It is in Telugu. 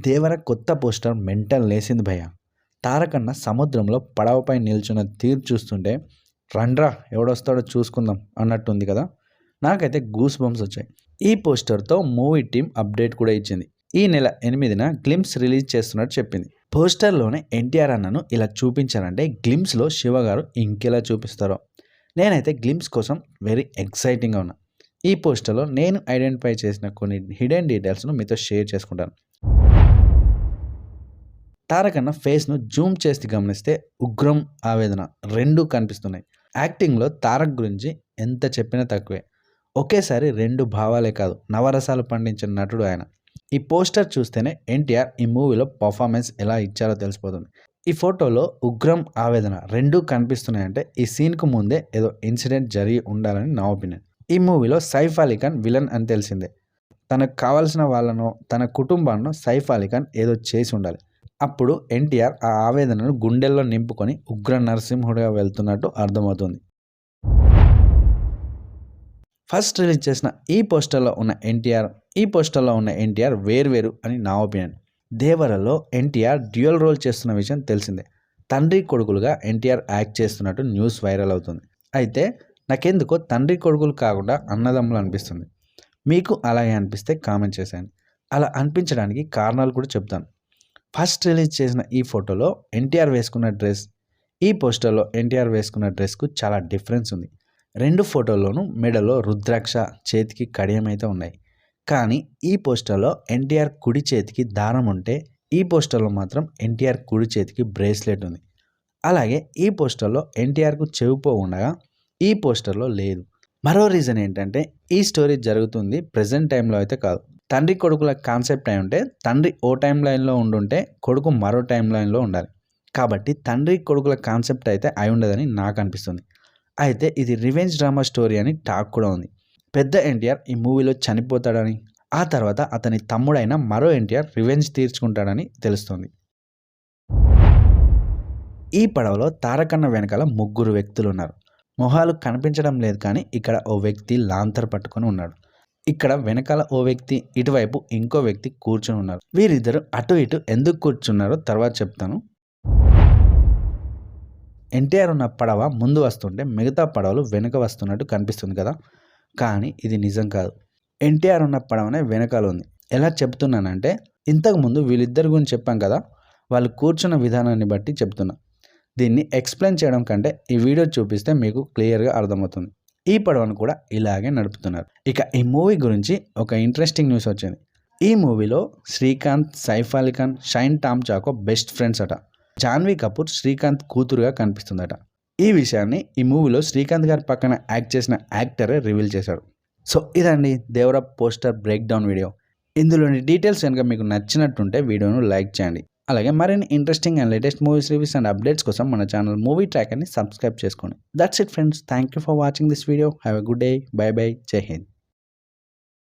దేవర కొత్త పోస్టర్ మెంటల్ లేసింది భయ్య. తారకన్న సముద్రంలో పడవపై నిల్చున్న తీరు చూస్తుంటే రండ్రా ఎవడొస్తాడో చూసుకుందాం అన్నట్టుంది కదా. నాకైతే గూస్ బంప్స్ వచ్చాయి. ఈ పోస్టర్తో మూవీ టీం అప్డేట్ కూడా ఇచ్చింది. ఈ నెల 8న గ్లిమ్స్ రిలీజ్ చేస్తున్నట్టు చెప్పింది. పోస్టర్లోనే ఎన్టీఆర్ అన్నను ఇలా చూపించారంటే గ్లిమ్స్లో శివ గారు ఇంకెలా చూపిస్తారో. నేనైతే గ్లిమ్స్ కోసం వెరీ ఎక్సైటింగ్గా ఉన్నా. ఈ పోస్టర్లో నేను ఐడెంటిఫై చేసిన కొన్ని హిడెన్ డీటెయిల్స్ను మీతో షేర్ చేసుకుంటాను. తారకన్న ఫేస్ను జూమ్ చేసి గమనిస్తే ఉగ్రం, ఆవేదన రెండూ కనిపిస్తున్నాయి. యాక్టింగ్లో తారక్ గురించి ఎంత చెప్పినా తక్కువే. ఒకేసారి 2 భావాలే కాదు, నవరసాలు పండించిన నటుడు ఆయన. ఈ పోస్టర్ చూస్తేనే ఎన్టీఆర్ ఈ మూవీలో పర్ఫార్మెన్స్ ఎలా ఇచ్చారో తెలిసిపోతుంది. ఈ ఫోటోలో ఉగ్రం, ఆవేదన రెండూ కనిపిస్తున్నాయంటే ఈ సీన్కు ముందే ఏదో ఇన్సిడెంట్ జరిగి ఉండాలని నా ఒపీనియన్. ఈ మూవీలో సైఫ్ అలీ ఖాన్ విలన్ అని తెలిసిందే. తనకు కావాల్సిన వాళ్ళనో తన కుటుంబాన్నో సైఫ్ అలీ ఖాన్ ఏదో చేసి ఉండాలి. అప్పుడు ఎన్టీఆర్ ఆ ఆవేదనను గుండెల్లో నింపుకొని ఉగ్ర నరసింహుడిగా వెళ్తున్నట్టు అర్థమవుతుంది. ఫస్ట్ రిలీజ్ చేసిన ఈ పోస్టర్లో ఉన్న ఎన్టీఆర్ వేర్వేరు అని నా ఒపీనియన్. దేవరలో ఎన్టీఆర్ డ్యూయల్ రోల్ చేస్తున్న విషయం తెలిసిందే. తండ్రి కొడుకులుగా ఎన్టీఆర్ యాక్ట్ చేస్తున్నట్టు న్యూస్ వైరల్ అవుతుంది. అయితే నాకెందుకో తండ్రి కొడుకులు కాకుండా అన్నదమ్ములు అనిపిస్తుంది. మీకు అలాగే అనిపిస్తే కామెంట్ చేశాను. అలా అనిపించడానికి కారణాలు కూడా చెప్తాను. ఫస్ట్ రిలీజ్ చేసిన ఈ ఫోటోలో ఎన్టీఆర్ వేసుకున్న డ్రెస్, ఈ పోస్టర్లో ఎన్టీఆర్ వేసుకున్న డ్రెస్కు చాలా డిఫరెన్స్ ఉంది. 2 ఫోటోల్లోనూ మెడలో రుద్రాక్ష, చేతికి కడియం అయితే ఉన్నాయి. కానీ ఈ పోస్టర్లో ఎన్టీఆర్ కుడి చేతికి దారం ఉంటే ఈ పోస్టర్లో మాత్రం ఎన్టీఆర్ కుడి చేతికి బ్రేస్లెట్ ఉంది. అలాగే ఈ పోస్టర్లో ఎన్టీఆర్కు చెవిపో ఉండగా ఈ పోస్టర్లో లేదు. మరో రీజన్ ఏంటంటే ఈ స్టోరీ జరుగుతుంది ప్రజెంట్ టైంలో అయితే కాదు. తండ్రి కొడుకుల కాన్సెప్ట్ అయి ఉంటే తండ్రి ఓ టైం లైన్లో ఉండుంటే కొడుకు మరో టైం లైన్లో ఉండాలి. కాబట్టి తండ్రి కొడుకుల కాన్సెప్ట్ అయితే అయి ఉండదని నాకు అనిపిస్తుంది. అయితే ఇది రివెంజ్ డ్రామా స్టోరీ అని టాక్ కూడా ఉంది. పెద్ద ఎన్టీఆర్ ఈ మూవీలో చనిపోతాడని, ఆ తర్వాత అతని తమ్ముడైన మరో ఎన్టీఆర్ రివెంజ్ తీర్చుకుంటాడని తెలుస్తుంది. ఈ పడవలో తారకన్న వెనకాల 3 వ్యక్తులు ఉన్నారు. మొహాలు కనిపించడం లేదు, కానీ ఇక్కడ ఓ వ్యక్తి లాంతర్ పట్టుకొని ఉన్నాడు. ఇక్కడ వెనకాల ఓ వ్యక్తి, ఇటువైపు ఇంకో వ్యక్తి కూర్చుని ఉన్నారు. వీరిద్దరు అటు ఇటు ఎందుకు కూర్చున్నారో తర్వాత చెప్తాను. ఎన్టీఆర్ ఉన్న పడవ ముందు వస్తుంటే మిగతా పడవలు వెనక వస్తున్నట్టు కనిపిస్తుంది కదా, కానీ ఇది నిజం కాదు. ఎన్టీఆర్ ఉన్న పడవనే వెనకాల ఉంది. ఎలా చెప్తున్నానంటే ఇంతకుముందు వీళ్ళిద్దరి గురించి చెప్పాం కదా, వాళ్ళు కూర్చున్న విధానాన్ని బట్టి చెప్తున్నా. దీన్ని ఎక్స్ప్లెయిన్ చేయడం కంటే ఈ వీడియో చూపిస్తే మీకు క్లియర్గా అర్థమవుతుంది. ఈ పడవను కూడా ఇలాగే నడుపుతున్నారు. ఇక ఈ మూవీ గురించి ఒక ఇంట్రెస్టింగ్ న్యూస్ వచ్చింది. ఈ మూవీలో శ్రీకాంత్, సైఫ్ అలీ ఖాన్, షైన్ టామ్ చాకో బెస్ట్ ఫ్రెండ్స్ అట. జాన్వీ కపూర్ శ్రీకాంత్ కూతురుగా కనిపిస్తుందట. ఈ విషయాన్ని ఈ మూవీలో శ్రీకాంత్ గారి పక్కన యాక్ట్ చేసిన యాక్టరే రివీల్ చేశాడు. సో ఇదండి దేవర పోస్టర్ బ్రేక్ డౌన్ వీడియో. ఇందులోని డీటెయిల్స్ కనుక మీకు నచ్చినట్టుంటే వీడియోను లైక్ చేయండి. అలాగే మరిన్ని interesting and latest movies, reviews and updates కోసం మన ఛానల్ మూవీ ట్రాకర్ని సబ్స్క్రైబ్ చేసుకోండి. That's it friends. Thank you for watching this video. Have a good day. By by. జై హింద్.